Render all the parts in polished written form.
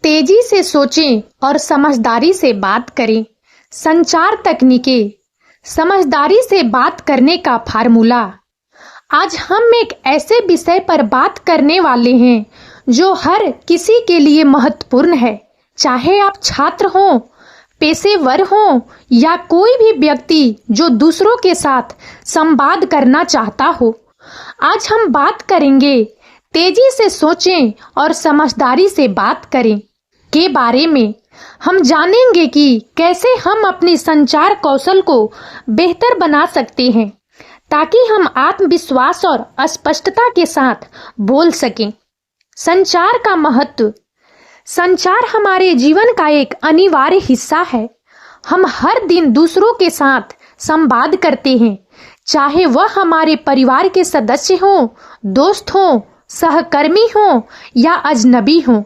तेजी से सोचें और समझदारी से बात करें। संचार तकनीकें, समझदारी से बात करने का फार्मूला। आज हम एक ऐसे विषय पर बात करने वाले हैं जो हर किसी के लिए महत्वपूर्ण है, चाहे आप छात्र हों, पेशेवर हों या कोई भी व्यक्ति जो दूसरों के साथ संवाद करना चाहता हो। आज हम बात करेंगे तेजी से सोचें और समझदारी से बात करें के बारे में। हम जानेंगे कि कैसे हम अपनी संचार कौशल को बेहतर बना सकते हैं ताकि हम आत्मविश्वास और स्पष्टता के साथ बोल सकें। संचार का महत्व। संचार हमारे जीवन का एक अनिवार्य हिस्सा है। हम हर दिन दूसरों के साथ संवाद करते हैं, चाहे वह हमारे परिवार के सदस्य हों, दोस्त हों, सहकर्मी हों या अजनबी हों।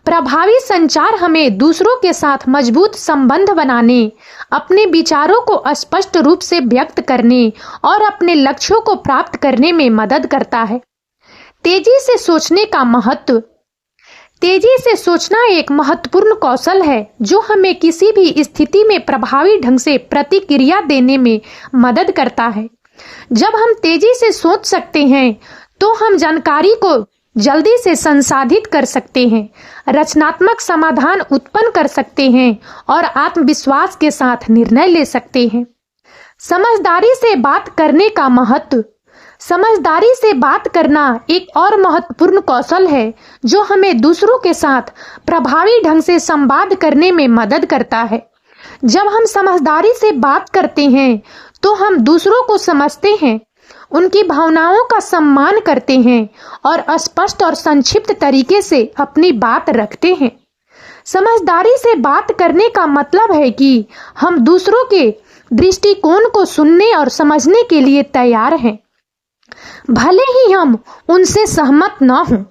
प्रभावी संचार हमें दूसरों के साथ मजबूत संबंध बनाने, अपने विचारों को स्पष्ट रूप से व्यक्त करने और अपने लक्ष्यों को प्राप्त करने में मदद करता है। तेजी से सोचने का महत्व। तेजी से सोचना एक महत्वपूर्ण कौशल है जो हमें किसी भी स्थिति में प्रभावी ढंग से प्रतिक्रिया देने में मदद करता है। जब हम तेजी से सोच सकते हैं तो हम जानकारी को जल्दी से संसाधित कर सकते हैं, रचनात्मक समाधान उत्पन्न कर सकते हैं और आत्मविश्वास के साथ निर्णय ले सकते हैं। समझदारी से बात करने का महत्व। समझदारी से बात करना एक और महत्वपूर्ण कौशल है जो हमें दूसरों के साथ प्रभावी ढंग से संवाद करने में मदद करता है। जब हम समझदारी से बात करते हैं तो हम दूसरों को समझते हैं, उनकी भावनाओं का सम्मान करते हैं और स्पष्ट और संक्षिप्त तरीके से अपनी बात रखते हैं। समझदारी से बात करने का मतलब है कि हम दूसरों के दृष्टिकोण को सुनने और समझने के लिए तैयार हैं, भले ही हम उनसे सहमत न हों।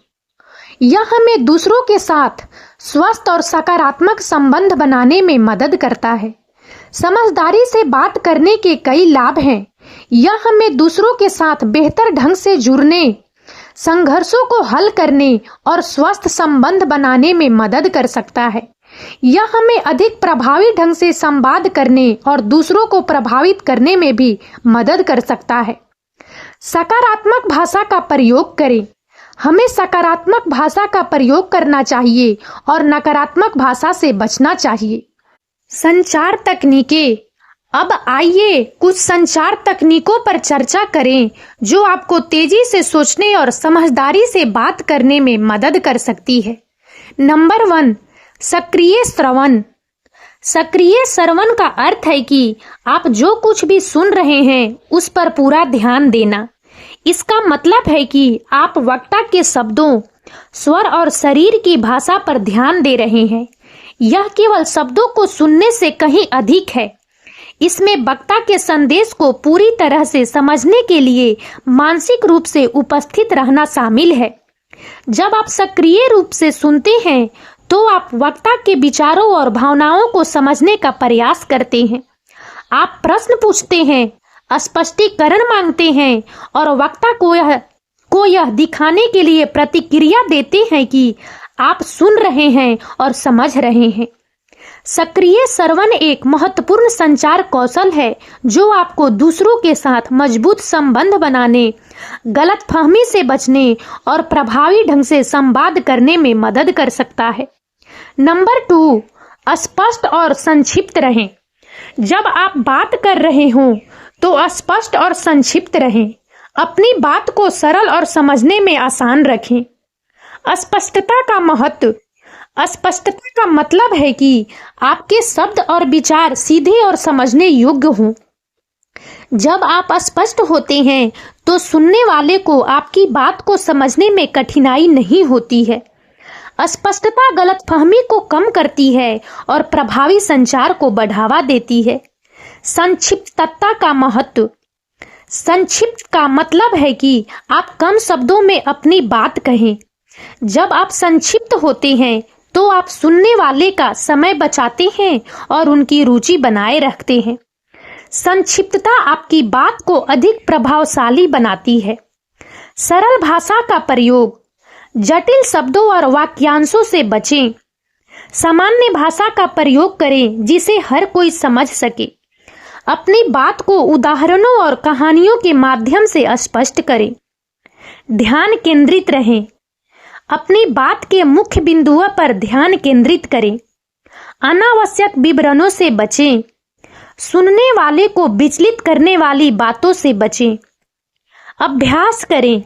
यह हमें दूसरों के साथ स्वस्थ और सकारात्मक संबंध बनाने में मदद करता है। समझदारी से बात करने के कई लाभ हैं। यह हमें दूसरों के साथ बेहतर ढंग से जुड़ने, संघर्षों को हल करने और स्वस्थ संबंध बनाने में मदद कर सकता है। यह हमें अधिक प्रभावी ढंग से संवाद करने और दूसरों को प्रभावित करने में भी मदद कर सकता है। सकारात्मक भाषा का प्रयोग करें। हमें सकारात्मक भाषा का प्रयोग करना चाहिए और नकारात्मक भाषा से बचना चाहिए। संचार तकनीकें। अब आइए कुछ संचार तकनीकों पर चर्चा करें जो आपको तेजी से सोचने और समझदारी से बात करने में मदद कर सकती है। नंबर 1, सक्रिय श्रवण। सक्रिय श्रवण का अर्थ है कि आप जो कुछ भी सुन रहे हैं उस पर पूरा ध्यान देना। इसका मतलब है कि आप वक्ता के शब्दों, स्वर और शरीर की भाषा पर ध्यान दे रहे हैं। यह केवल शब्दों को सुनने से कहीं अधिक है। इसमें वक्ता के संदेश को पूरी तरह से समझने के लिए मानसिक रूप से उपस्थित रहना शामिल है। जब आप सक्रिय रूप से सुनते हैं तो आप वक्ता के विचारों और भावनाओं को समझने का प्रयास करते हैं। आप प्रश्न पूछते हैं, स्पष्टीकरण मांगते हैं और वक्ता को यह दिखाने के लिए प्रतिक्रिया देते हैं कि आप सुन रहे हैं और समझ रहे हैं। सक्रिय श्रवण एक महत्वपूर्ण संचार कौशल है जो आपको दूसरों के साथ मजबूत संबंध बनाने, गलतफहमी से बचने और प्रभावी ढंग से संवाद करने में मदद कर सकता है। नंबर 2, स्पष्ट और संक्षिप्त रहें। जब आप बात कर रहे हों तो स्पष्ट और संक्षिप्त रहें। अपनी बात को सरल और समझने में आसान रखें। स्पष्टता का महत्व। स्पष्टता का मतलब है कि आपके शब्द और विचार सीधे और समझने योग्य हों। जब आप स्पष्ट होते हैं तो सुनने वाले को आपकी बात को समझने में कठिनाई नहीं होती है। स्पष्टता गलतफहमी को कम करती है और प्रभावी संचार को बढ़ावा देती है। संक्षिप्तता का महत्व। संक्षिप्त का मतलब है कि आप कम शब्दों में अपनी बात कहें। जब आप संक्षिप्त होते हैं तो आप सुनने वाले का समय बचाते हैं और उनकी रुचि बनाए रखते हैं। संक्षिप्तता आपकी बात को अधिक प्रभावशाली बनाती है। सरल भाषा का प्रयोग। जटिल शब्दों और वाक्यांशों से बचें। सामान्य भाषा का प्रयोग करें जिसे हर कोई समझ सके। अपनी बात को उदाहरणों और कहानियों के माध्यम से स्पष्ट करें। ध्यान केंद्रित रहें। अपनी बात के मुख्य बिंदुओं पर ध्यान केंद्रित करें। अनावश्यक विवरणों से बचें। सुनने वाले को विचलित करने वाली बातों से बचें। अभ्यास करें।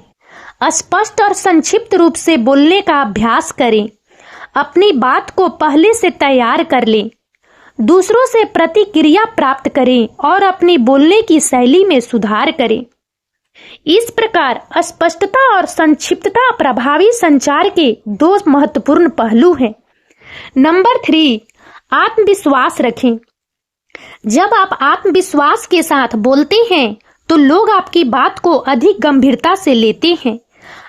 स्पष्ट और संक्षिप्त रूप से बोलने का अभ्यास करें। अपनी बात को पहले से तैयार कर लें। दूसरों से प्रतिक्रिया प्राप्त करें और अपनी बोलने की शैली में सुधार करें। इस प्रकार स्पष्टता और संक्षिप्तता प्रभावी संचार के दो महत्वपूर्ण पहलू हैं। नंबर 3, आत्मविश्वास रखें। जब आप आत्मविश्वास के साथ बोलते हैं तो लोग आपकी बात को अधिक गंभीरता से लेते हैं।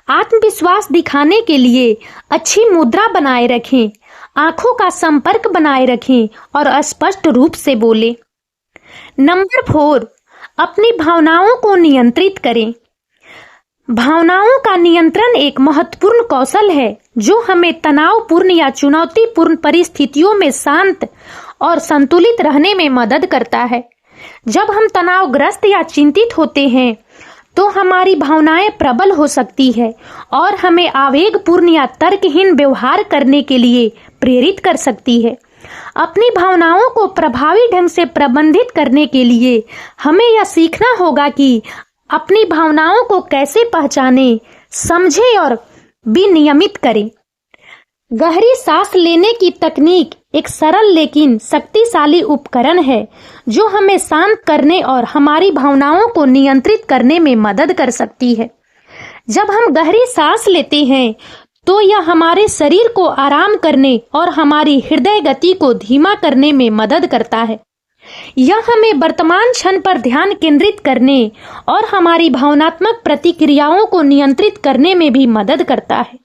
आत्मविश्वास दिखाने के लिए अच्छी मुद्रा बनाए रखें, आंखों का संपर्क बनाए रखें और स्पष्ट रूप से बोलें। नंबर 4, अपनी भावनाओं को नियंत्रित करें। भावनाओं का नियंत्रण एक महत्वपूर्ण कौशल है जो हमें तनावपूर्ण या चुनौतीपूर्ण परिस्थितियों में शांत और संतुलित रहने में मदद करता है। जब हम तनावग्रस्त या चिंतित होते हैं तो हमारी भावनाएं प्रबल हो सकती है और हमें आवेगपूर्ण या तर्कहीन व्यवहार करने के लिए प्रेरित कर सकती है। अपनी भावनाओं को प्रभावी ढंग से प्रबंधित करने के लिए हमें यह सीखना होगा कि अपनी भावनाओं को कैसे पहचानें, समझें और विनियमित करें। गहरी सांस लेने की तकनीक एक सरल लेकिन शक्तिशाली उपकरण है जो हमें शांत करने और हमारी भावनाओं को नियंत्रित करने में मदद कर सकती है। जब हम गहरी सांस लेते हैं तो यह हमारे शरीर को आराम करने और हमारी हृदय गति को धीमा करने में मदद करता है। यह हमें वर्तमान क्षण पर ध्यान केंद्रित करने और हमारी भावनात्मक प्रतिक्रियाओं को नियंत्रित करने में भी मदद करता है।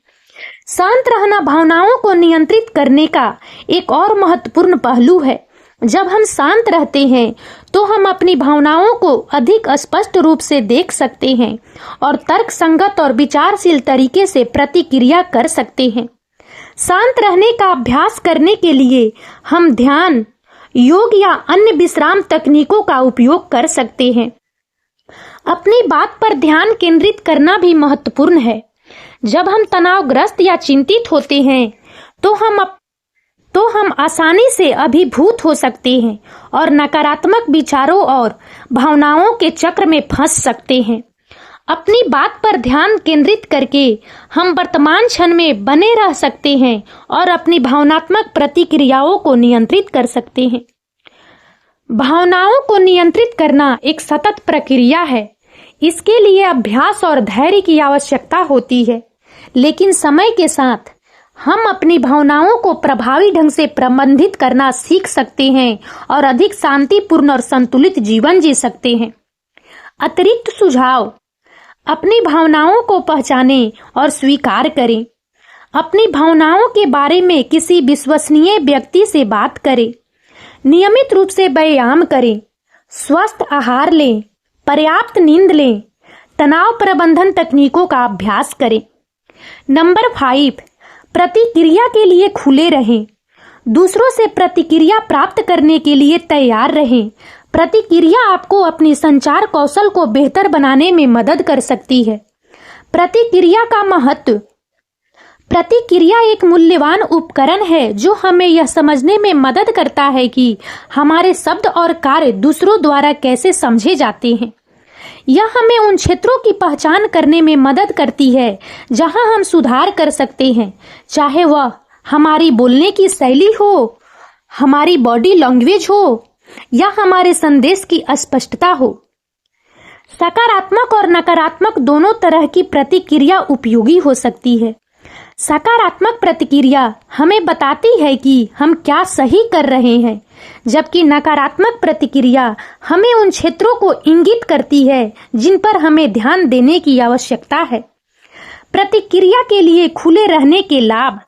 शांत रहना भावनाओं को नियंत्रित करने का एक और महत्वपूर्ण पहलू है। जब हम शांत रहते हैं तो हम अपनी भावनाओं को अधिक स्पष्ट रूप से देख सकते हैं और तर्कसंगत और विचारशील तरीके से प्रतिक्रिया कर सकते हैं। शांत रहने का अभ्यास करने के लिए हम ध्यान, योग या अन्य विश्राम तकनीकों का उपयोग कर सकते हैं। अपनी बात पर ध्यान केंद्रित करना भी महत्वपूर्ण है। जब हम तनावग्रस्त या चिंतित होते हैं तो हम आसानी से अभिभूत हो सकते हैं और नकारात्मक विचारों और भावनाओं के चक्र में फंस सकते हैं। अपनी बात पर ध्यान केंद्रित करके हम वर्तमान क्षण में बने रह सकते हैं और अपनी भावनात्मक प्रतिक्रियाओं को नियंत्रित कर सकते हैं। भावनाओं को नियंत्रित करना एक सतत प्रक्रिया है। इसके लिए अभ्यास और धैर्य की आवश्यकता होती है, लेकिन समय के साथ हम अपनी भावनाओं को प्रभावी ढंग से प्रबंधित करना सीख सकते हैं और अधिक शांतिपूर्ण और संतुलित जीवन जी सकते हैं। अतिरिक्त सुझाव: अपनी भावनाओं को पहचानें और स्वीकार करें। अपनी भावनाओं के बारे में किसी विश्वसनीय व्यक्ति से बात करें। नियमित रूप से व्यायाम करें। स्वस्थ आहार लें। पर्याप्त नींद लें। तनाव प्रबंधन तकनीकों का अभ्यास करें। नंबर 5, प्रतिक्रिया के लिए खुले रहें। दूसरों से प्रतिक्रिया प्राप्त करने के लिए तैयार रहें। प्रतिक्रिया आपको अपनी संचार कौशल को बेहतर बनाने में मदद कर सकती है। प्रतिक्रिया का महत्व: प्रतिक्रिया एक मूल्यवान उपकरण है जो हमें यह समझने में मदद करता है कि हमारे शब्द और कार्य दूसरों द्वारा कैसे समझे जाते हैं। यह हमें उन क्षेत्रों की पहचान करने में मदद करती है जहां हम सुधार कर सकते हैं, चाहे वह हमारी बोलने की शैली हो, हमारी बॉडी लैंग्वेज हो या हमारे संदेश की स्पष्टता हो। सकारात्मक और नकारात्मक दोनों तरह की प्रतिक्रिया उपयोगी हो सकती है। सकारात्मक प्रतिक्रिया हमें बताती है कि हम क्या सही कर रहे हैं, जबकि नकारात्मक प्रतिक्रिया हमें उन क्षेत्रों को इंगित करती है जिन पर हमें ध्यान देने की आवश्यकता है। प्रतिक्रिया के लिए खुले रहने के लाभ: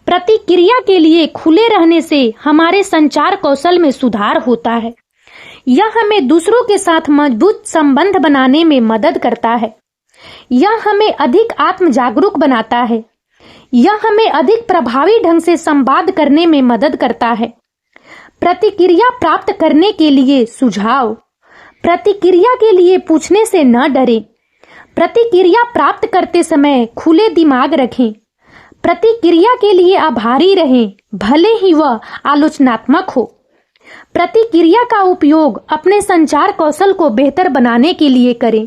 प्रतिक्रिया के लिए खुले रहने से हमारे संचार कौशल में सुधार होता है। यह हमें दूसरों के साथ मजबूत संबंध बनाने में मदद करता है। यह हमें अधिक आत्म जागरूक बनाता है। यह हमें अधिक प्रभावी ढंग से संवाद करने में मदद करता है। प्रतिक्रिया प्राप्त करने के लिए सुझाव। प्रतिक्रिया के लिए पूछने से न डरें। प्रतिक्रिया प्राप्त करते समय खुले दिमाग रखें। प्रतिक्रिया के लिए आभारी रहें, भले ही वह आलोचनात्मक हो। प्रतिक्रिया का उपयोग अपने संचार कौशल को बेहतर बनाने के लिए करें।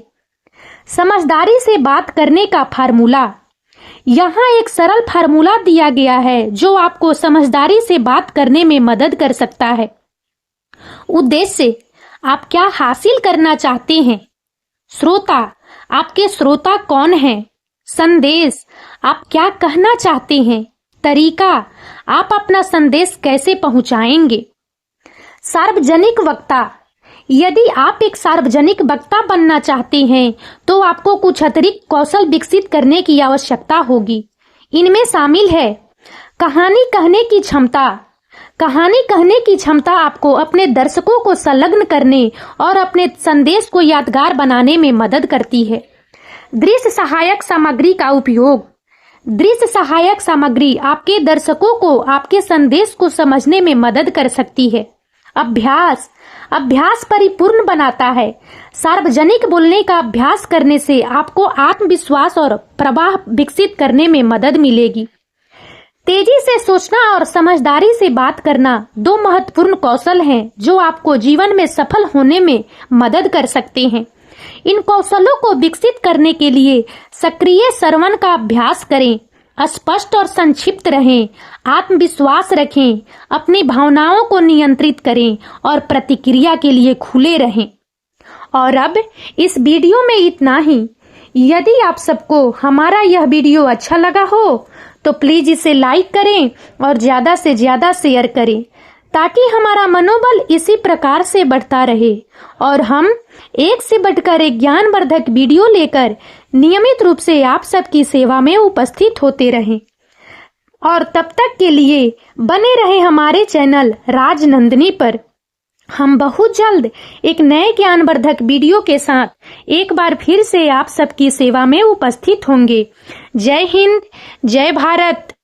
समझदारी से बात करने का फार्मूला। यहाँ एक सरल फार्मूला दिया गया है जो आपको समझदारी से बात करने में मदद कर सकता है। उद्देश्य, आप क्या हासिल करना चाहते हैं। श्रोता, आपके श्रोता कौन हैं। संदेश, आप क्या कहना चाहते हैं। तरीका, आप अपना संदेश कैसे पहुंचाएंगे। सार्वजनिक वक्ता, यदि आप एक सार्वजनिक वक्ता बनना चाहते हैं तो आपको कुछ अतिरिक्त कौशल विकसित करने की आवश्यकता होगी। इनमें शामिल है कहानी कहने की क्षमता। कहानी कहने की क्षमता आपको अपने दर्शकों को संलग्न करने और अपने संदेश को यादगार बनाने में मदद करती है। दृश्य सहायक सामग्री का उपयोग। दृश्य सहायक सामग्री आपके दर्शकों को आपके संदेश को समझने में मदद कर सकती है। अभ्यास, अभ्यास परिपूर्ण बनाता है। सार्वजनिक बोलने का अभ्यास करने से आपको आत्मविश्वास और प्रवाह विकसित करने में मदद मिलेगी। तेजी से सोचना और समझदारी से बात करना दो महत्वपूर्ण कौशल हैं जो आपको जीवन में सफल होने में मदद कर सकते हैं। इन कौशलों को विकसित करने के लिए सक्रिय श्रवण का अभ्यास करें, स्पष्ट और संक्षिप्त रहें, आत्मविश्वास रखें, अपनी भावनाओं को नियंत्रित करें और प्रतिक्रिया के लिए खुले रहें। और अब इस वीडियो में इतना ही। यदि आप सबको हमारा यह वीडियो अच्छा लगा हो तो प्लीज इसे लाइक करें और ज्यादा से ज्यादा शेयर करें ताकि हमारा मनोबल इसी प्रकार से बढ़ता रहे और हम एक से बढ़कर एक ज्ञानवर्धक वीडियो लेकर नियमित रूप से आप सबकी सेवा में उपस्थित होते रहें। और तब तक के लिए बने रहे हमारे चैनल राजनंदिनी पर। हम बहुत जल्द एक नए ज्ञानवर्धक वीडियो के साथ एक बार फिर से आप सबकी सेवा में उपस्थित होंगे। जय हिंद, जय भारत।